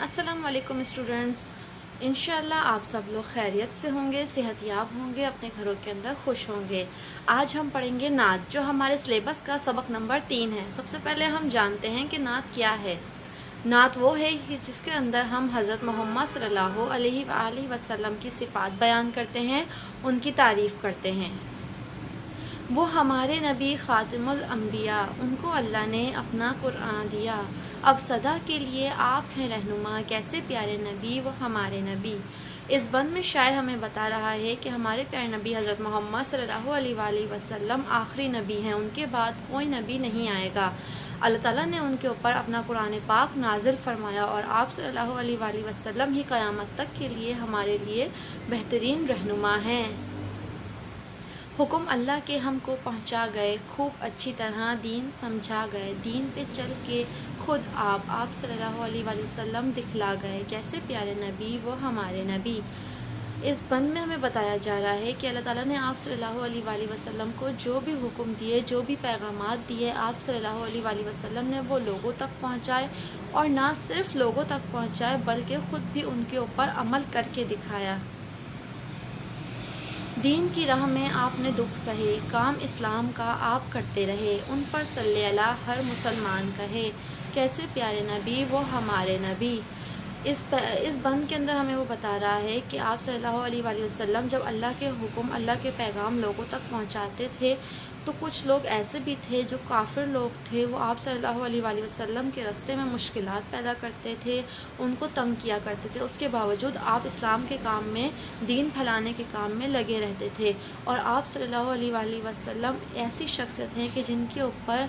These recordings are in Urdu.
السلام علیکم اسٹوڈنٹس، انشاءاللہ آپ سب لوگ خیریت سے ہوں گے، صحت یاب ہوں گے، اپنے گھروں کے اندر خوش ہوں گے۔ آج ہم پڑھیں گے نعت، جو ہمارے سلیبس کا سبق نمبر 3 ہے۔ سب سے پہلے ہم جانتے ہیں کہ نعت کیا ہے۔ نعت وہ ہے کہ جس کے اندر ہم حضرت محمد صلی اللہ علیہ وآلہ وسلم کی صفات بیان کرتے ہیں، ان کی تعریف کرتے ہیں۔ وہ ہمارے نبی خاتم الانبیاء، ان کو اللہ نے اپنا قرآن دیا۔ اب صدا کے لیے آپ ہیں رہنما، کیسے پیارے نبی وہ ہمارے نبی۔ اس بند میں شاعر ہمیں بتا رہا ہے کہ ہمارے پیارے نبی حضرت محمد صلی اللہ علیہ وآلہ وسلم آخری نبی ہیں، ان کے بعد کوئی نبی نہیں آئے گا۔ اللہ تعالیٰ نے ان کے اوپر اپنا قرآن پاک نازل فرمایا، اور آپ صلی اللہ علیہ وآلہ وسلم ہی قیامت تک کے لیے ہمارے لیے بہترین رہنما ہیں۔ حکم اللہ کے ہم کو پہنچا گئے، خوب اچھی طرح دین سمجھا گئے، دین پہ چل کے خود آپ صلی اللہ علیہ وآلہ وسلم دکھلا گئے، کیسے پیارے نبی وہ ہمارے نبی۔ اس بند میں ہمیں بتایا جا رہا ہے کہ اللہ تعالیٰ نے آپ صلی اللہ علیہ وآلہ وسلم کو جو بھی حکم دیے، جو بھی پیغامات دیے، آپ صلی اللہ علیہ وآلہ وسلم نے وہ لوگوں تک پہنچائے، اور نہ صرف لوگوں تک پہنچائے بلکہ خود بھی ان کے اوپر عمل کر کے دکھایا۔ دین کی راہ میں آپ نے دکھ سہے، کام اسلام کا آپ کرتے رہے، ان پر صلی اللہ ہر مسلمان کہے، کیسے پیارے نبی وہ ہمارے نبی۔ اس بند کے اندر ہمیں وہ بتا رہا ہے کہ آپ صلی اللہ علیہ وآلہ وسلم جب اللہ کے حکم، اللہ کے پیغام لوگوں تک پہنچاتے تھے، تو کچھ لوگ ایسے بھی تھے جو کافر لوگ تھے، وہ آپ صلی اللہ علیہ وآلہ وسلم کے راستے میں مشکلات پیدا کرتے تھے، ان کو تنگ کیا کرتے تھے۔ اس کے باوجود آپ اسلام کے کام میں، دین پھیلانے کے کام میں لگے رہتے تھے، اور آپ صلی اللہ علیہ وآلہ وسلم ایسی شخصیت ہیں کہ جن کے اوپر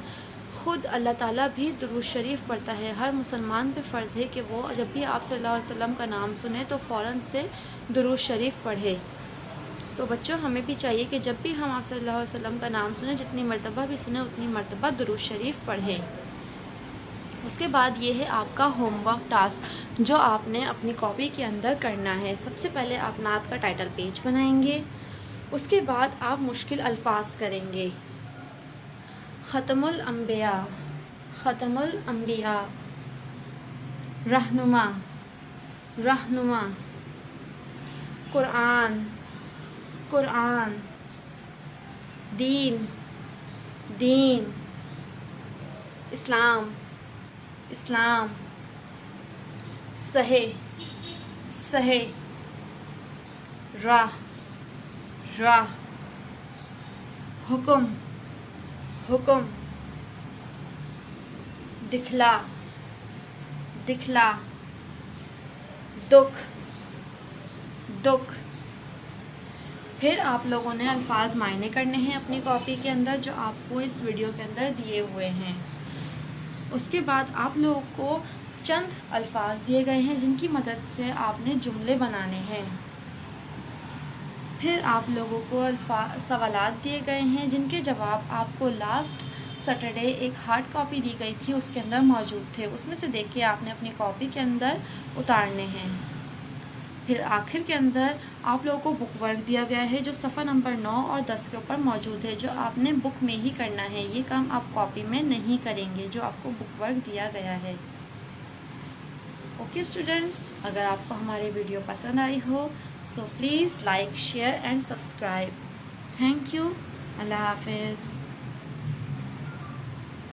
خود اللہ تعالیٰ بھی درود شریف پڑھتا ہے۔ ہر مسلمان پہ فرض ہے کہ وہ جب بھی آپ صلی اللہ علیہ وسلم کا نام سنے تو فوراً سے درود شریف پڑھے۔ تو بچوں، ہمیں بھی چاہیے کہ جب بھی ہم آپ صلی اللہ علیہ وسلم کا نام سنیں، جتنی مرتبہ بھی سنیں اتنی مرتبہ درود شریف پڑھیں۔ اس کے بعد یہ ہے آپ کا ہوم ورک ٹاسک، جو آپ نے اپنی کاپی کے اندر کرنا ہے۔ سب سے پہلے آپ نعت کا ٹائٹل پیج بنائیں گے، اس کے بعد آپ مشکل الفاظ کریں گے۔ ختم الانبیاء، ختم الانبیاء، رہنما، رہنما، قرآن، قرآن، دین، دین، اسلام، اسلام، صحیح، صحیح، راہ، راہ، حکم، حکم، دکھلا، دکھلا، دکھ، دکھ۔ پھر آپ لوگوں نے الفاظ معنی کرنے ہیں اپنی کاپی کے اندر، جو آپ کو اس ویڈیو کے اندر دیے ہوئے ہیں۔ اس کے بعد آپ لوگوں کو چند الفاظ دیے گئے ہیں جن کی مدد سے آپ نے جملے بنانے ہیں۔ پھر آپ لوگوں کو سوالات دیے گئے ہیں جن کے جواب آپ کو لاسٹ سیٹرڈے ایک ہارڈ کاپی دی گئی تھی، اس کے اندر موجود تھے، اس میں سے دیکھ کے آپ نے اپنی کاپی کے اندر اتارنے ہیں۔ پھر آخر کے اندر آپ لوگوں کو بک ورک دیا گیا ہے، جو صفحہ نمبر 9 اور 10 کے اوپر موجود ہے، جو آپ نے بک میں ہی کرنا ہے۔ یہ کام آپ کاپی میں نہیں کریں گے، جو آپ کو بک ورک دیا گیا ہے۔ اوکے اسٹوڈنٹس، اگر آپ کو ہماری ویڈیو پسند آئی ہو so please like, share and subscribe. Thank you, اللہ حافظ۔